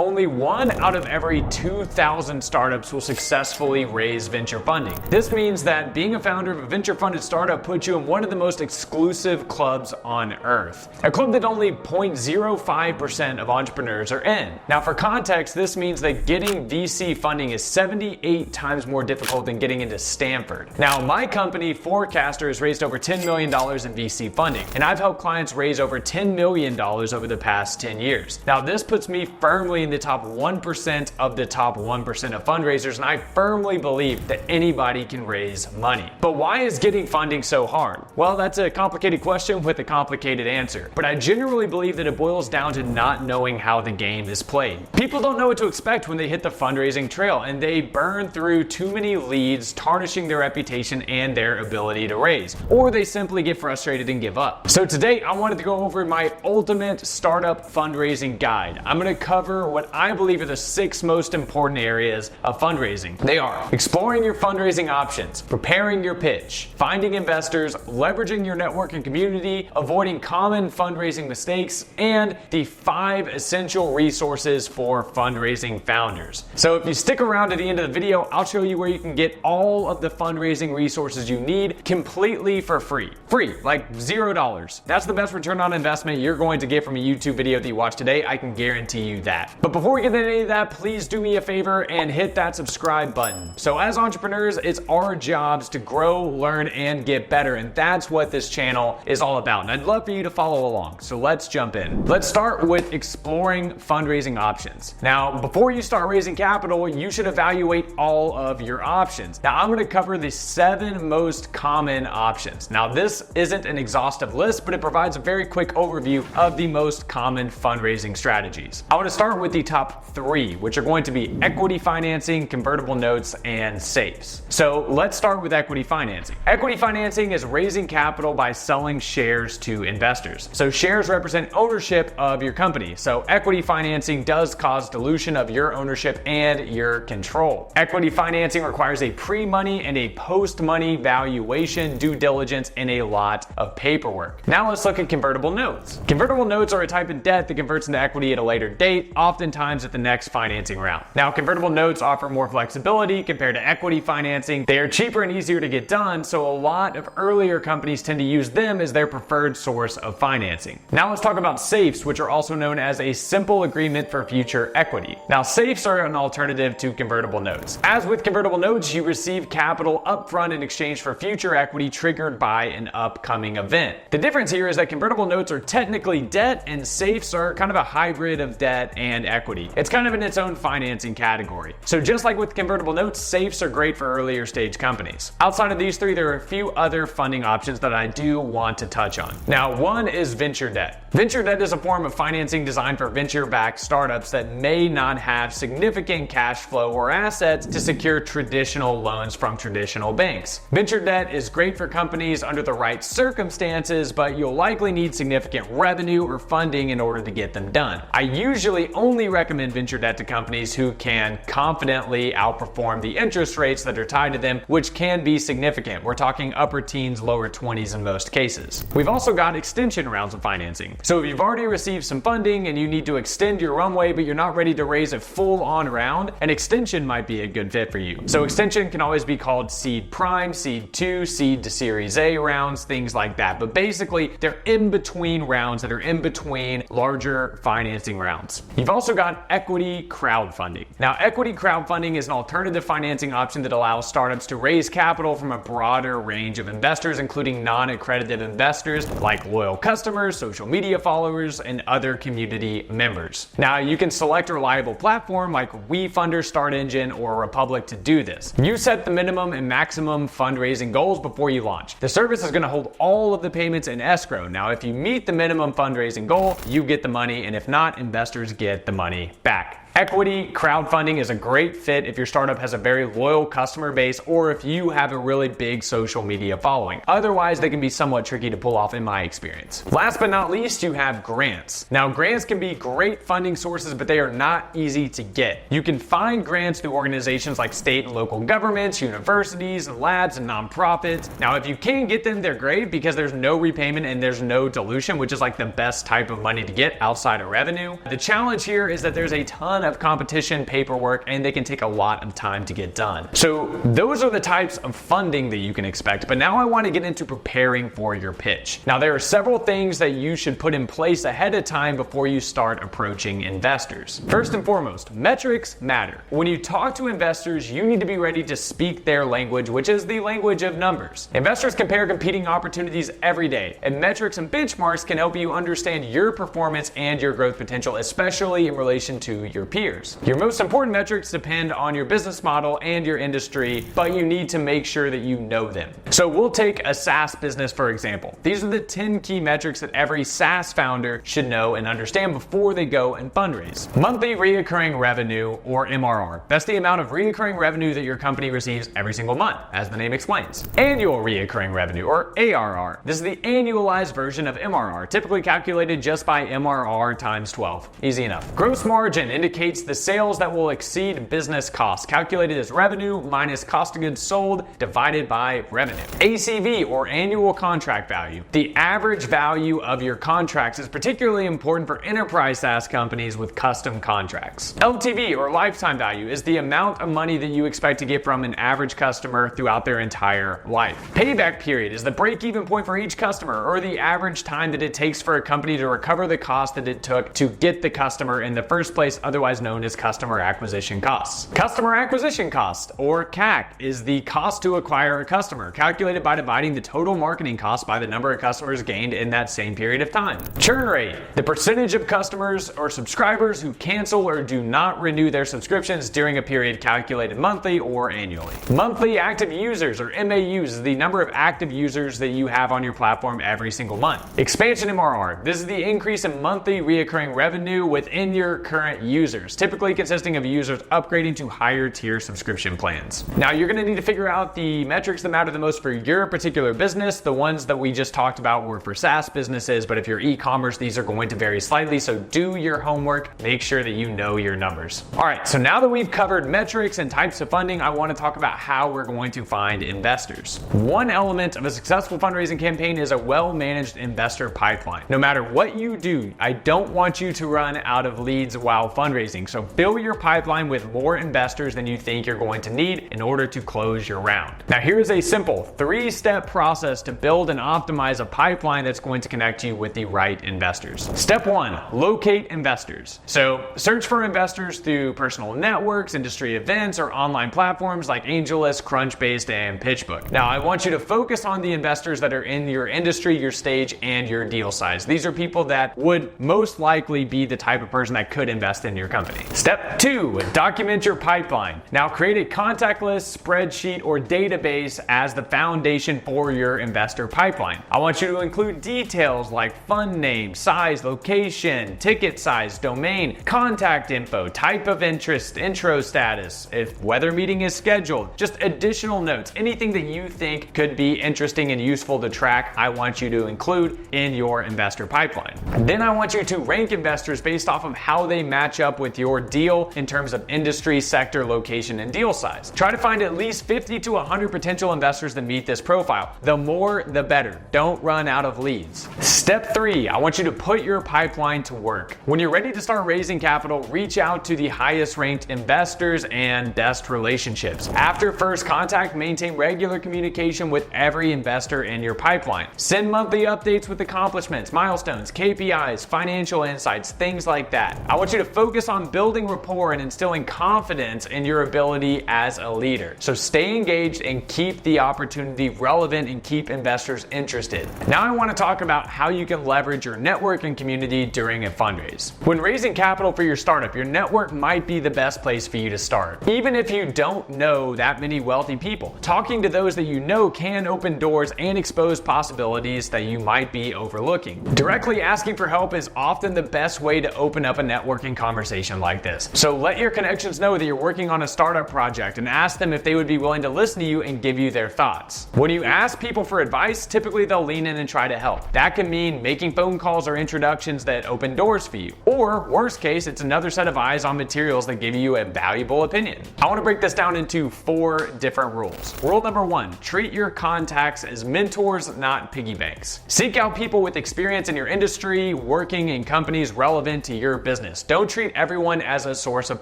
only 1 out of every 2,000 startups will successfully raise venture funding. This means that being a founder of a venture-funded startup puts you in one of the most exclusive clubs on earth. A club that only 0.05% of entrepreneurs are in. Now, for context, this means that getting VC funding is 78 times more difficult than getting into Stanford. Now, my company, Forecaster, has raised over $10 million in VC funding, and I've helped clients raise over $10 million over the past 10 years. Now, this puts me firmly in the top 1% of the top 1% of fundraisers, and I firmly believe that anybody can raise money. But why is getting funding so hard? Well, that's a complicated question with a complicated answer, but I generally believe that it boils down to not knowing how the game is played. People don't know what to expect when they hit the fundraising trail, and they burn through too many leads, tarnishing their reputation and their ability to raise, or they simply get frustrated and give up. So today I wanted to go over my ultimate startup fundraising guide. I'm going to cover what I believe are the 6 most important areas of fundraising. They are exploring your fundraising options, preparing your pitch, finding investors, leveraging your network and community, avoiding common fundraising mistakes, and the 5 essential resources for fundraising founders. So if you stick around to the end of the video, I'll show you where you can get all of the fundraising resources you need completely for free. Free, like $0. That's the best return on investment you're going to get from a YouTube video that you watch today. I can guarantee you that. But before we get into any of that, please do me a favor and hit that subscribe button. So as entrepreneurs, it's our jobs to grow, learn, and get better. And that's what this channel is all about. And I'd love for you to follow along. So let's jump in. Let's start with exploring fundraising options. Now, before you start raising capital, you should evaluate all of your options. Now, I'm going to cover the 7 most common options. Now, this isn't an exhaustive list, but it provides a very quick overview of the most common fundraising strategies. I want to start with the top 3, which are going to be equity financing, convertible notes, and safes. So let's start with equity financing. Equity financing is raising capital by selling shares to investors. So shares represent ownership of your company. So equity financing does cause dilution of your ownership and your control. Equity financing requires a pre-money and a post-money valuation, due diligence, and a lot of paperwork. Now let's look at convertible notes. Convertible notes are a type of debt that converts into equity at a later date, oftentimes at the next financing round. Now, convertible notes offer more flexibility compared to equity financing. They are cheaper and easier to get done, so a lot of earlier companies tend to use them as their preferred source of financing. Now let's talk about safes, which are also known as a simple agreement for future equity. Now, safes are an alternative to convertible notes. As with convertible notes, you receive capital upfront in exchange for future equity triggered by an upcoming event. The difference here is that convertible notes are technically debt and safes are kind of a hybrid of debt and equity. It's kind of in its own financing category. So just like with convertible notes, safes are great for earlier stage companies. Outside of these 3, there are a few other funding options that I do want to touch on. Now, one is venture debt. Venture debt is a form of financing designed for venture-backed startups that may not have significant cash flow or assets to secure traditional loans from traditional banks. Venture debt is great for companies under the right circumstances, but you'll likely need significant revenue or funding in order to get them done. I usually only recommend venture debt to companies who can confidently outperform the interest rates that are tied to them, which can be significant. We're talking upper teens, lower 20s in most cases. We've also got extension rounds of financing. So if you've already received some funding and you need to extend your runway, but you're not ready to raise a full-on round, an extension might be a good fit for you. So extension can always be called seed prime, seed 2, seed to series A rounds, things like that. But basically, they're in between rounds that are in between larger financing rounds. You've also got equity crowdfunding. Now, equity crowdfunding is an alternative financing option that allows startups to raise capital from a broader range of investors, including non-accredited investors like loyal customers, social media followers, and other community members. Now, you can select a reliable platform like WeFunder, Start Engine, or Republic to do this. You set the minimum and maximum fundraising goals before you launch. The service is going to hold all of the payments in escrow. Now, if you meet the minimum fundraising goal, you get the money, and if not, investors get the money back. Equity crowdfunding is a great fit if your startup has a very loyal customer base or if you have a really big social media following. Otherwise, they can be somewhat tricky to pull off in my experience. Last but not least, you have grants. Now, grants can be great funding sources, but they are not easy to get. You can find grants through organizations like state and local governments, universities, and labs, and nonprofits. Now, if you can get them, they're great because there's no repayment and there's no dilution, which is like the best type of money to get outside of revenue. The challenge here is is that there's a ton of competition, paperwork, and they can take a lot of time to get done. So those are the types of funding that you can expect, but now I want to get into preparing for your pitch. Now there are several things that you should put in place ahead of time before you start approaching investors. First and foremost, metrics matter. When you talk to investors, you need to be ready to speak their language, which is the language of numbers. Investors compare competing opportunities every day, and metrics and benchmarks can help you understand your performance and your growth potential, especially in relation to your peers. Your most important metrics depend on your business model and your industry, but you need to make sure that you know them. So we'll take a SaaS business for example. These are the 10 key metrics that every SaaS founder should know and understand before they go and fundraise. Monthly recurring revenue, or MRR. That's the amount of recurring revenue that your company receives every single month, as the name explains. Annual recurring revenue, or ARR. This is the annualized version of MRR, typically calculated just by MRR times 12. Easy enough. Gross margin indicates the sales that will exceed business costs, calculated as revenue minus cost of goods sold divided by revenue. ACV, or annual contract value. The average value of your contracts is particularly important for enterprise SaaS companies with custom contracts. LTV, or lifetime value, is the amount of money that you expect to get from an average customer throughout their entire life. Payback period is the break-even point for each customer, or the average time that it takes for a company to recover the cost that it took to get the customer in the first place, otherwise known as customer acquisition costs. Customer acquisition cost, or CAC, is the cost to acquire a customer, calculated by dividing the total marketing cost by the number of customers gained in that same period of time. Churn rate, the percentage of customers or subscribers who cancel or do not renew their subscriptions during a period calculated monthly or annually. Monthly active users, or MAUs, is the number of active users that you have on your platform every single month. Expansion MRR, this is the increase in monthly recurring revenue within your current users, typically consisting of users upgrading to higher tier subscription plans. Now you're going to need to figure out the metrics that matter the most for your particular business. The ones that we just talked about were for SaaS businesses, but if you're e-commerce, these are going to vary slightly, so do your homework, make sure that you know your numbers. All right, so now that we've covered metrics and types of funding, I want to talk about how we're going to find investors. One element of a successful fundraising campaign is a well-managed investor pipeline. No matter what you do, I don't want you to run out of leads while fundraising, so fill your pipeline with more investors than you think you're going to need in order to close your round. Now here's a simple 3-step process to build and optimize a pipeline that's going to connect you with the right investors. Step 1, locate investors. So search for investors through personal networks, industry events, or online platforms like AngelList, Crunchbase, and PitchBook. Now I want you to focus on the investors that are in your industry, your stage, and your deal size. These are people that would most likely be the type of person that could invest in your company. Step 2, document your pipeline. Now create a contact list, spreadsheet, or database as the foundation for your investor pipeline. I want you to include details like fund name, size, location, ticket size, domain, contact info, type of interest, intro status, if whether meeting is scheduled, just additional notes, anything that you think could be interesting and useful to track, I want you to include in your investor pipeline. Then I want you to rank investors based off of how they match up with your deal in terms of industry, sector, location, and deal size. Try to find at least 50 to 100 potential investors that meet this profile. The more, the better. Don't run out of leads. Step 3, I want you to put your pipeline to work. When you're ready to start raising capital, reach out to the highest ranked investors and best relationships. After first contact, maintain regular communication with every investor in your pipeline. Send monthly updates with accomplishments, milestones, KPIs, financial insights, things like that. I want you to focus on building rapport and instilling confidence in your ability as a leader. So stay engaged and keep the opportunity relevant and keep investors interested. Now I want to talk about how you can leverage your network and community during a fundraise. When raising capital for your startup, your network might be the best place for you to start. Even if you don't know that many wealthy people, talking to those that you know can open doors and expose possibilities that you might be overlooking. Directly asking for help is often the best way to open up a networking conversation like this. So let your connections know that you're working on a startup project and ask them if they would be willing to listen to you and give you their thoughts. When you ask people for advice, typically they'll lean in and try to help. That can mean making phone calls or introductions that open doors for you. Or worst case, it's another set of eyes on materials that give you a valuable opinion. I want to break this down into 4 different rules. Rule number 1, treat your contacts as mentors, not piggy banks. Seek out people with experience in your industry, working in companies relevant to your business. business. Don't treat everyone as a source of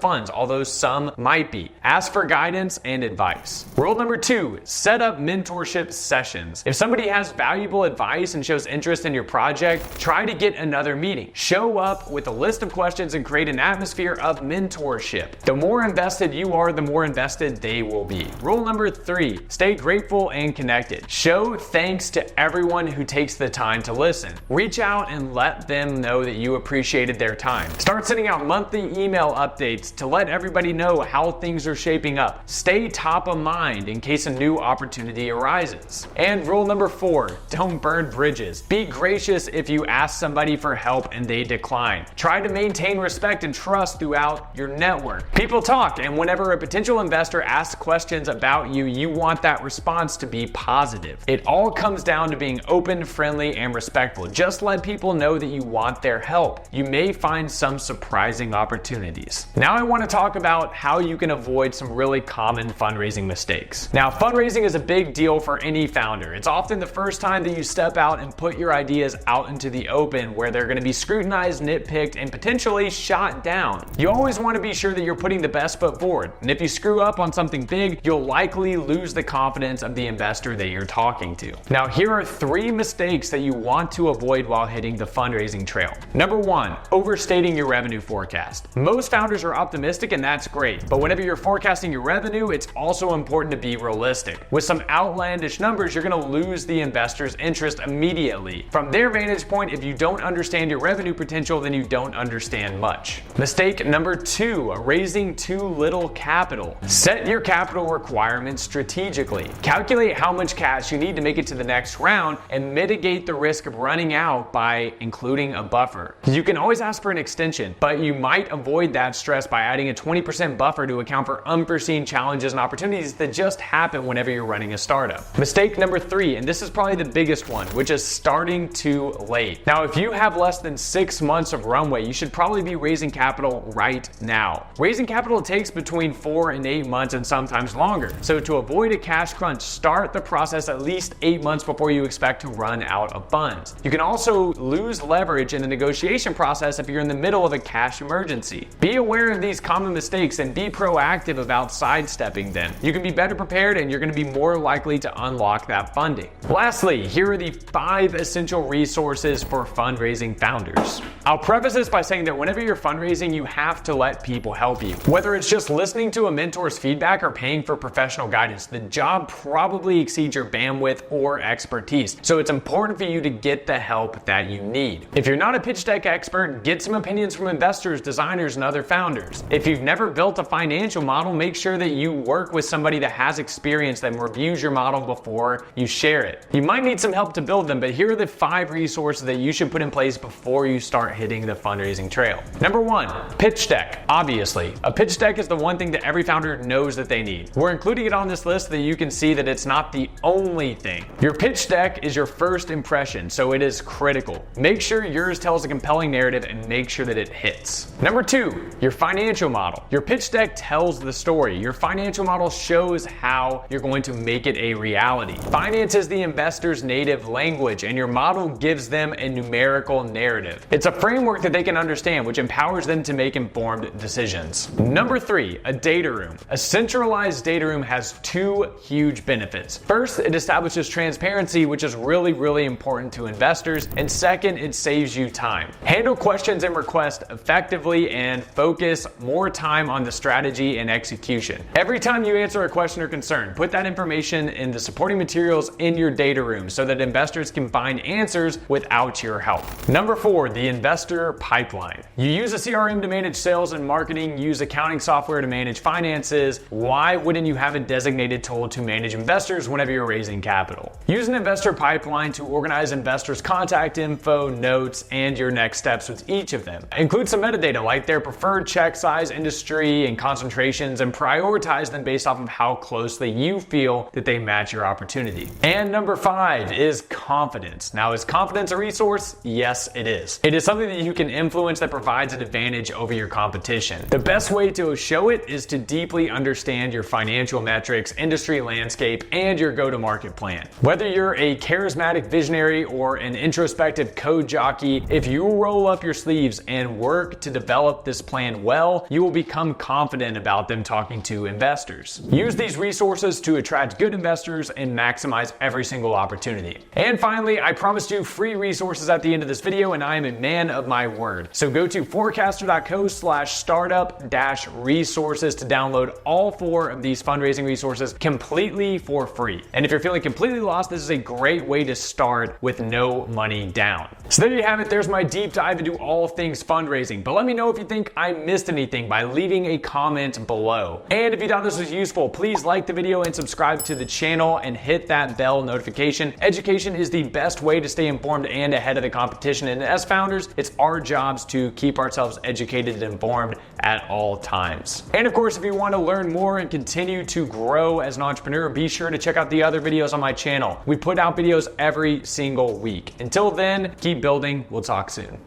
funds, although some might be. Ask for guidance and advice. Rule number 2, set up mentorship sessions. If somebody has valuable advice and shows interest in your project, try to get another meeting. Show up with a list of questions and create an atmosphere of mentorship. The more invested you are, the more invested they will be. Rule number 3, stay grateful and connected. Show thanks to everyone who takes the time to listen. Reach out and let them know that you appreciated their time. Start sending out monthly email updates to let everybody know how things are shaping up. Stay top of mind in case a new opportunity arises. And rule number 4, don't burn bridges. Be gracious if you ask somebody for help and they decline. Try to maintain respect and trust throughout your network. People talk, and whenever a potential investor asks questions about you, you want that response to be positive. It all comes down to being open, friendly, and respectful. Just let people know that you want their help. You may find some surprising opportunities. Now I want to talk about how you can avoid some really common fundraising mistakes. Now, fundraising is a big deal for any founder. It's often the first time that you step out and put your ideas out into the open, where they're going to be scrutinized, nitpicked, and potentially shot down. You always want to be sure that you're putting the best foot forward. And if you screw up on something big, you'll likely lose the confidence of the investor that you're talking to. Now, here are 3 mistakes that you want to avoid while hitting the fundraising trail. Number 1, overstating your revenue forecast. Most founders are optimistic, and that's great, but whenever you're forecasting your revenue, it's also important to be realistic. With some outlandish numbers, you're going to lose the investor's interest immediately. From their vantage point, if you don't understand your revenue potential, then you don't understand much. Mistake number 2, raising too little capital. Set your capital requirements strategically. Calculate how much cash you need to make it to the next round and mitigate the risk of running out by including a buffer. You can always ask for an extension, but you might avoid that stress by adding a 20% buffer to account for unforeseen challenges and opportunities that just happen whenever you're running a startup. Mistake number 3, and this is probably the biggest one, which is starting too late. Now, if you have less than 6 months of runway, you should probably be raising capital right now. Raising capital takes between 4 and 8 months and sometimes longer. So to avoid a cash crunch, start the process at least 8 months before you expect to run out of funds. You can also lose leverage in the negotiation process if you're in the middle of a cash emergency. Be aware of these common mistakes and be proactive about sidestepping them. You can be better prepared, and you're going to be more likely to unlock that funding. Lastly, here are the 5 essential resources for fundraising founders. I'll preface this by saying that whenever you're fundraising, you have to let people help you. Whether it's just listening to a mentor's feedback or paying for professional guidance, the job probably exceeds your bandwidth or expertise. So it's important for you to get the help that you need. If you're not a pitch deck expert, get some opinions from investors, designers, and other founders. If you've never built a financial model, make sure that you work with somebody that has experience that reviews your model before you share it. You might need some help to build them, but here are the 5 resources that you should put in place before you start hitting the fundraising trail. Number 1, pitch deck. Obviously, a pitch deck is the one thing that every founder knows that they need. We're including it on this list so that you can see that it's not the only thing. Your pitch deck is your first impression, so it is critical. Make sure yours tells a compelling narrative and make sure that it hits. Number 2, your financial model. Your pitch deck tells the story. Your financial model shows how you're going to make it a reality. Finance is the investor's native language, and your model gives them a numerical narrative. It's a framework that they can understand, which empowers them to make informed decisions. Number 3, a data room. A centralized data room has 2 huge benefits. First, it establishes transparency, which is really important to investors. And second, it saves you time. Handle questions and requests effectively and focus more time on the strategy and execution. Every time you answer a question or concern, put that information in the supporting materials in your data room so that investors can find answers without your help. Number 4, the investor pipeline. You use a CRM to manage sales and marketing, use accounting software to manage finances. Why wouldn't you have a designated tool to manage investors whenever you're raising capital? Use an investor pipeline to organize investors' contact info, notes, and your next steps with each of them. Include some metadata like their preferred check size, industry, and concentrations, and prioritize them based off of how closely you feel that they match your opportunity. And number 5 is confidence. Now, is confidence a resource? Yes, it is. It is something that you can influence that provides an advantage over your competition. The best way to show it is to deeply understand your financial metrics, industry landscape, and your go-to-market plan. Whether you're a charismatic visionary or an introspective code jockey, if you roll up your sleeves and then work to develop this plan well, you will become confident about them talking to investors. Use these resources to attract good investors and maximize every single opportunity. And finally, I promised you free resources at the end of this video, and I am a man of my word. So go to forecaster.co/startup-resources to download all 4 of these fundraising resources completely for free. And if you're feeling completely lost, this is a great way to start with no money down. So there you have it. There's my deep dive into all things fundraising. But let me know if you think I missed anything by leaving a comment below. And if you thought this was useful, please like the video and subscribe to the channel and hit that bell notification. Education is the best way to stay informed and ahead of the competition. And as founders, it's our jobs to keep ourselves educated and informed at all times. And of course, if you want to learn more and continue to grow as an entrepreneur, be sure to check out the other videos on my channel. We put out videos every single week. Until then, keep building. We'll talk soon.